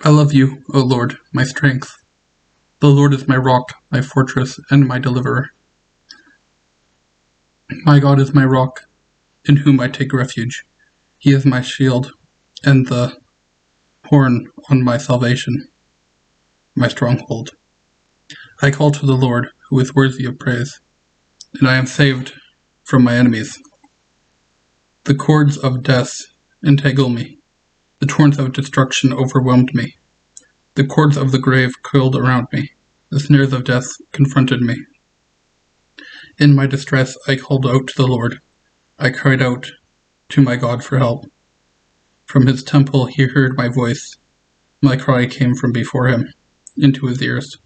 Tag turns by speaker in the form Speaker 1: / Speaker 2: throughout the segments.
Speaker 1: I love you, O Lord, my strength. The Lord is my rock, my fortress, and my deliverer. My God is my rock, in whom I take refuge. He is my shield, and the horn on my salvation, my stronghold. I call to the Lord, who is worthy of praise, and I am saved from my enemies. The cords of death entangled me. The torrents of destruction overwhelmed me. The cords of the grave coiled around me. The snares of death confronted me. In my distress I called out to the Lord. I cried out to my God for help. From his temple he heard my voice. My cry came from before him, into his ears.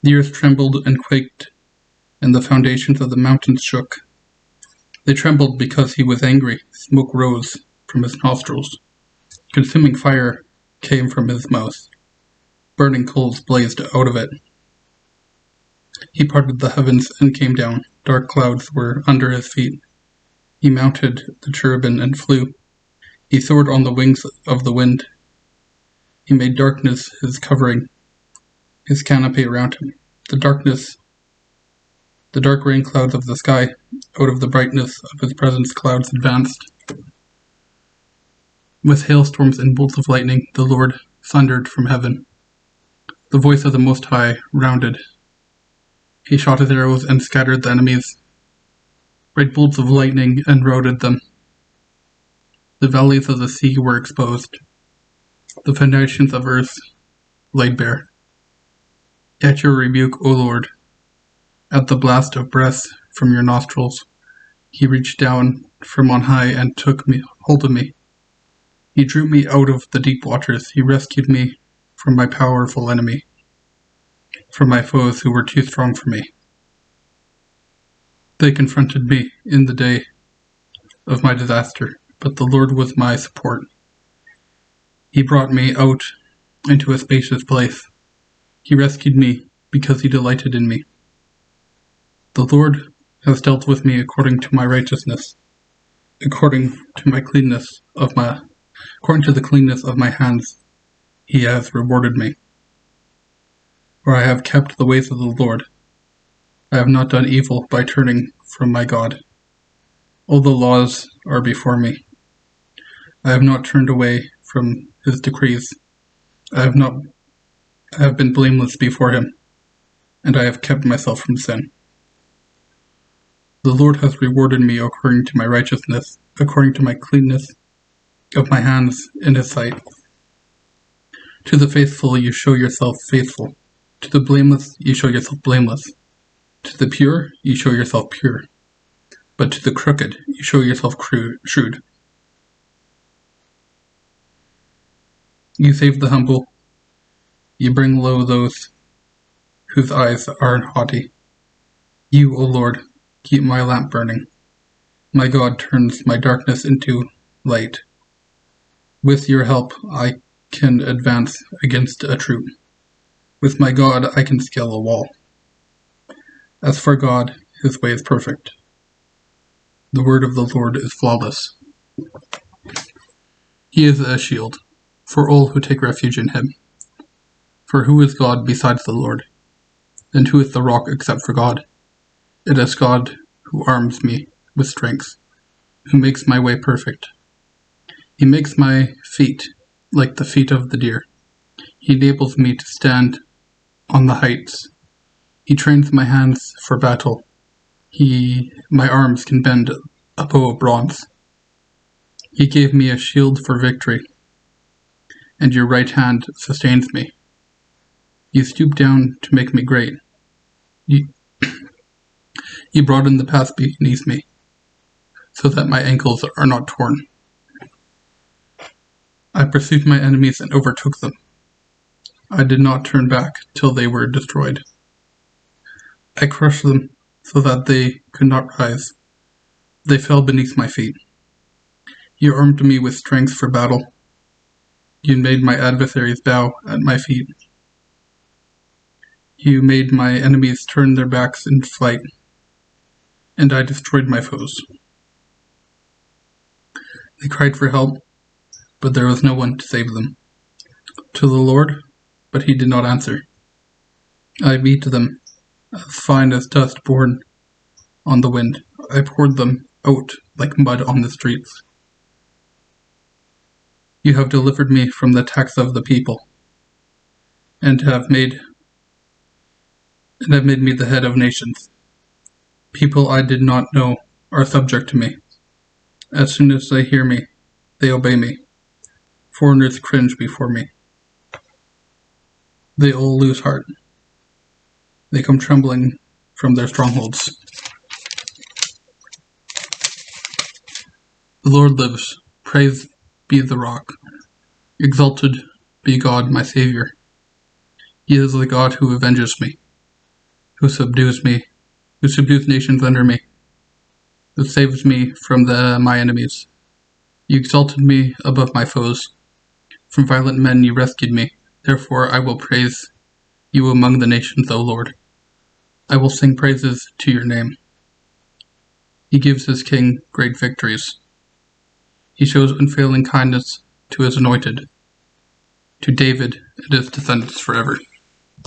Speaker 1: The earth trembled and quaked, and the foundations of the mountains shook. They trembled because he was angry. Smoke rose from his nostrils. Consuming fire came from his mouth. Burning coals blazed out of it. He parted the heavens and came down. Dark clouds were under his feet. He mounted the cherubim and flew. He soared on the wings of the wind. He made darkness his covering, his canopy around him. The dark rain clouds of the sky, out of the brightness of his presence clouds advanced. With hailstorms and bolts of lightning, the Lord thundered from heaven. The voice of the Most High rounded. He shot his arrows and scattered the enemies. Bright bolts of lightning enrouted them. The valleys of the sea were exposed. The foundations of earth laid bare. At your rebuke, O Lord, at the blast of breath from your nostrils, he reached down from on high and took hold of me. He drew me out of the deep waters. He rescued me from my powerful enemy, from my foes who were too strong for me. They confronted me in the day of my disaster, but the Lord was my support. He brought me out into a spacious place. He rescued me because he delighted in me. The Lord has dealt with me according to my righteousness, according to the cleanness of my hands. He has rewarded me. For I have kept the ways of the Lord. I have not done evil by turning from my God. All the laws are before me. I have not turned away from his decrees. I have been blameless before him, and I have kept myself from sin. The Lord has rewarded me according to my righteousness, according to my cleanness of my hands in his sight. To the faithful you show yourself faithful. To the blameless you show yourself blameless. To the pure you show yourself pure. But to the crooked you show yourself shrewd. You save the humble. You bring low those whose eyes are haughty. You, O Lord, keep my lamp burning. My God turns my darkness into light. With your help I can advance against a troop. With my God I can scale a wall. As for God, his way is perfect. The word of the Lord is flawless. He is a shield for all who take refuge in him. For who is God besides the Lord? And who is the rock except for God? It is God who arms me with strength, who makes my way perfect. He makes my feet like the feet of the deer. He enables me to stand on the heights. He trains my hands for battle. My arms can bend a bow of bronze. He gave me a shield for victory, and your right hand sustains me. You stoop down to make me great. You broaden the path beneath me, so that my ankles are not torn. I pursued my enemies and overtook them. I did not turn back till they were destroyed. I crushed them so that they could not rise. They fell beneath my feet. You armed me with strength for battle. You made my adversaries bow at my feet. You made my enemies turn their backs in flight, and I destroyed my foes. They cried for help, but there was no one to save them. to the Lord, but he did not answer. I beat them, as fine as dust borne on the wind. I poured them out like mud on the streets. You have delivered me from the attacks of the people, and have made me the head of nations. People I did not know are subject to me. As soon as they hear me, they obey me. Foreigners cringe before me. They all lose heart. They come trembling from their strongholds. The Lord lives. Praise be the rock. Exalted be God, my Savior. He is the God who avenges me, who subdues nations under me, who saves me from my enemies. You exalted me above my foes. From violent men you rescued me. Therefore I will praise you among the nations, O Lord. I will sing praises to your name. He gives his king great victories. He shows unfailing kindness to his anointed, to David and his descendants forever.